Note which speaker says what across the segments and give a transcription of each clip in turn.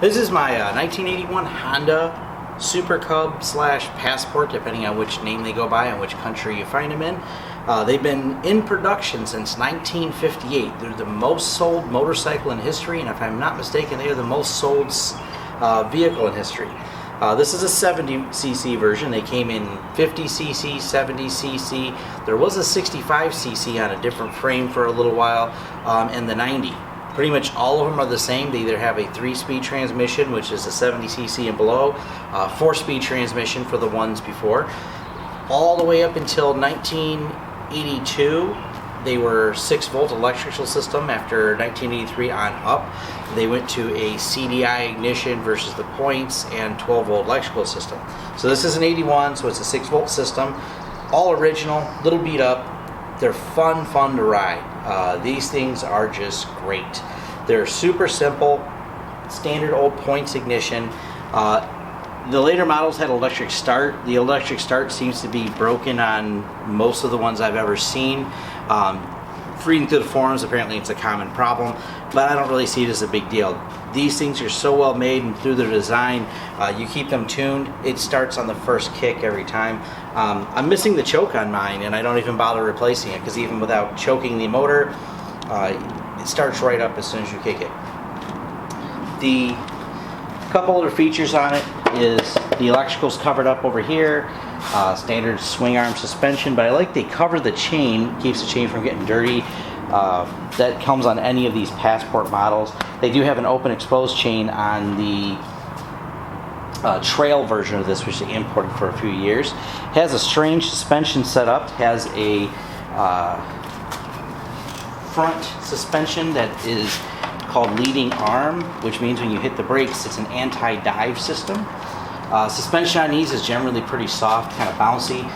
Speaker 1: This is my 1981 Honda Super Cub / Passport, depending on which name they go by and which country you find them in. They've been in production since 1958. They're the most sold motorcycle in history, and if I'm not mistaken, they are the most sold vehicle in history. This is a 70cc version. They came in 50cc, 70cc. There was a 65cc on a different frame for a little while, and the 90. Pretty much all of them are the same. They either have a 3-speed transmission, which is a 70cc and below, 4-speed transmission for the ones before. All the way up until 1982, they were 6-volt electrical system. After 1983 on up, they went to a CDI ignition versus the points and 12-volt electrical system. So this is an 81, so it's a 6-volt system. All original, little beat up. They're fun to ride. These things are just great. They're super simple, standard old points ignition. The later models had electric start. The electric start seems to be broken on most of the ones I've ever seen. Reading through the forums, apparently it's a common problem, but I don't really see it as a big deal. These things are so well made, and through their design, you keep them tuned, it starts on the first kick every time. I'm missing the choke on mine, and I don't even bother replacing it, because even without choking the motor, it starts right up as soon as you kick it. The Cupholder features on it is the electrical's covered up over here, standard swing arm suspension, but I like they cover the chain, keeps the chain from getting dirty. That comes on any of these Passport models. They do have an open exposed chain on the trail version of this, which they imported for a few years. Has a strange suspension setup, has a front suspension that is called leading arm, which means when you hit the brakes, it's an anti-dive system. Suspension on these is generally pretty soft, kind of bouncy,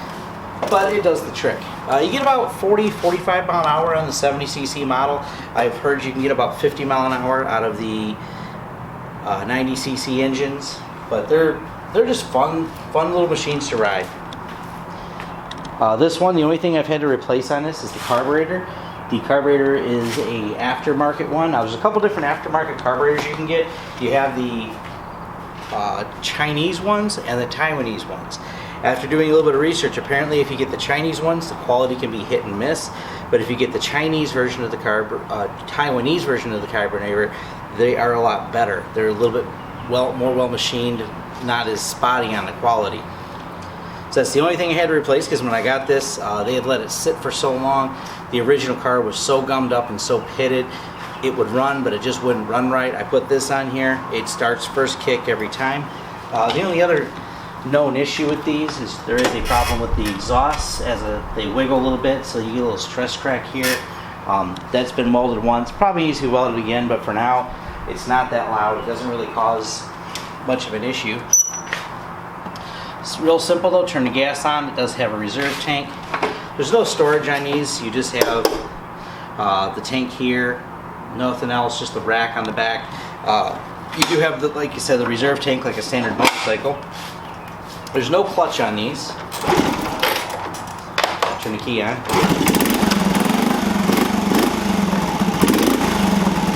Speaker 1: but it does the trick. You get about 40-45 mile an hour on the 70cc model. I've heard you can get about 50 mile an hour out of the 90cc engines, but they're just fun little machines to ride. This one, the only thing I've had to replace on this is the carburetor. The carburetor is a aftermarket one. Now there's a couple different aftermarket carburetors you can get. You have the Chinese ones and the Taiwanese ones. After doing a little bit of research, apparently if you get the Chinese ones, the quality can be hit and miss. But if you get the Chinese version of the Taiwanese version of the carburetor, they are a lot better. They're a little bit more well machined, not as spotty on the quality. So that's the only thing I had to replace, because when I got this, they had let it sit for so long. The original car was so gummed up and so pitted, it would run, but it just wouldn't run right. I put this on here. It starts first kick every time. The only other known issue with these is there is a problem with the exhausts, as they wiggle a little bit, so you get a little stress crack here. That's been molded once. Probably needs to be welded again, but for now, it's not that loud. It doesn't really cause much of an issue. It's real simple though. Turn the gas on. It does have a reserve tank. There's no storage on these. You just have the tank here. Nothing else. Just a rack on the back. You do have, like you said, the reserve tank like a standard motorcycle. There's no clutch on these. Turn the key on.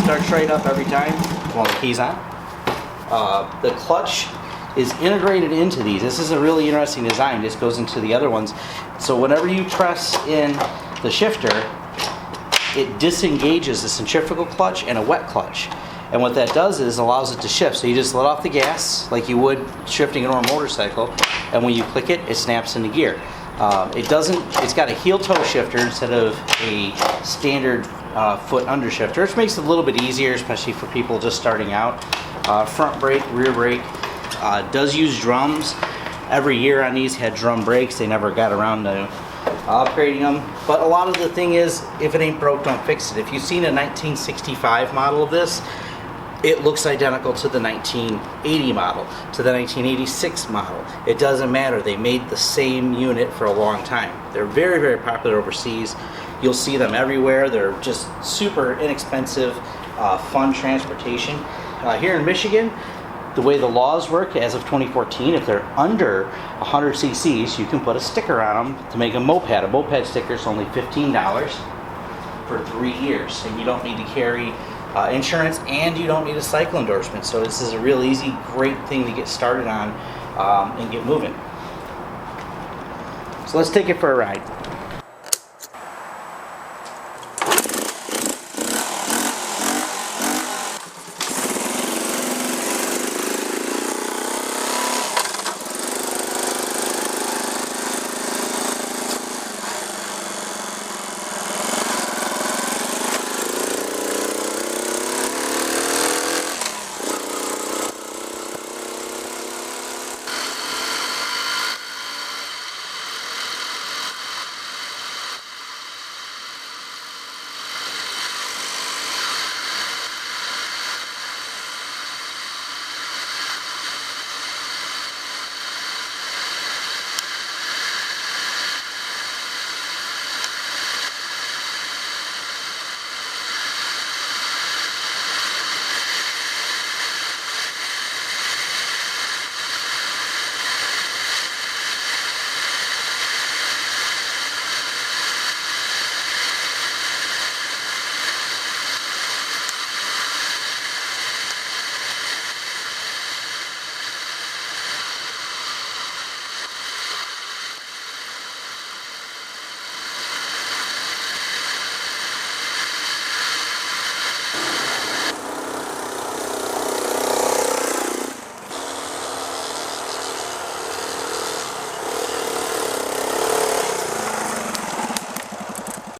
Speaker 1: Starts right up every time while the key's on. The clutch is integrated into these. This is a really interesting design. This goes into the other ones. So whenever you press in the shifter, it disengages the centrifugal clutch and a wet clutch. And what that does is allows it to shift. So you just let off the gas like you would shifting a normal motorcycle, and when you click it, it snaps into gear. It's got a heel-toe shifter instead of a standard foot under shifter, which makes it a little bit easier, especially for people just starting out. Front brake, rear brake. Does use drums. Every year on these had drum brakes. They never got around to upgrading them. But a lot of the thing is, if it ain't broke, don't fix it. If you've seen a 1965 model of this, it looks identical to the 1980 model, to the 1986 model. It doesn't matter. They made the same unit for a long time. They're very popular overseas. You'll see them everywhere. They're just super inexpensive, fun transportation. Here in Michigan, the way the laws work as of 2014, if they're under 100 cc's, you can put a sticker on them to make a moped. A moped sticker is only $15 for 3 years, and you don't need to carry insurance, and you don't need a cycle endorsement. So this is a real easy, great thing to get started on and get moving. So let's take it for a ride.